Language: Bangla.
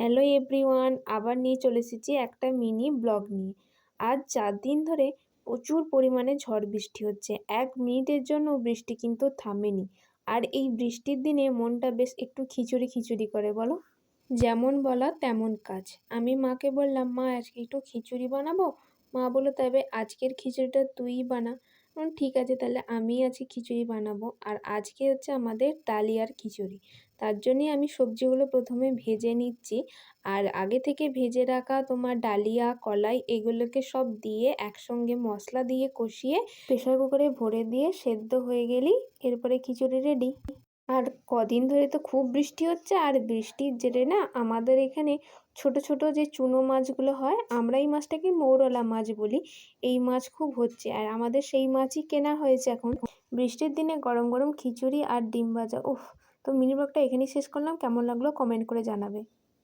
হ্যালো এভরিওয়ান, আবার নিয়ে চলে এসেছি একটা মিনি ব্লগ নিয়ে। আজ 4 দিন ধরে প্রচুর পরিমাণে ঝড় বৃষ্টি হচ্ছে। 1 মিনিটের জন্য বৃষ্টি কিন্তু থামেনি। আর এই বৃষ্টির দিনে মনটা বেশ একটু খিচুড়ি খিচুড়ি করে বলো। যেমন বলা তেমন কাজ। আমি মাকে বললাম, মা আজকে একটু খিচুড়ি বানাবো। মা বললো, তবে আজকের খিচুড়িটা তুইই বানা। ঠিক আছে, তাহলে আমি আজকে খিচুড়ি বানাবো। আর আজকে হচ্ছে আমাদের ডালিয়ার খিচুড়ি। তার জন্যই আমি সবজিগুলো প্রথমে ভেজে নিচ্ছি। আর আগে থেকে ভেজে রাখা তোমার ডালিয়া, কলাই এগুলোকে সব দিয়ে একসঙ্গে মশলা দিয়ে কষিয়ে প্রেসার কুকারে ভরে দিয়ে সেদ্ধ হয়ে গেলেই এরপরে খিচুড়ি রেডি। আর কদিন ধরে তো খুব বৃষ্টি হচ্ছে, আর বৃষ্টির জেরে না আমাদের এখানে ছোট ছোট যে চুনো মাছগুলো হয়, আমরা এই মাছটাকে মৌরলা মাছ বলি, এই মাছ খুব হচ্ছে। আর আমাদের সেই মাছই কেনা হয়েছে এখন। বৃষ্টির দিনে গরম গরম খিচুড়ি আর ডিম ভাজা, উফ! তো মিনি ব্লগটা এখানেই শেষ করলাম। কেমন লাগলো কমেন্ট করে জানাবে।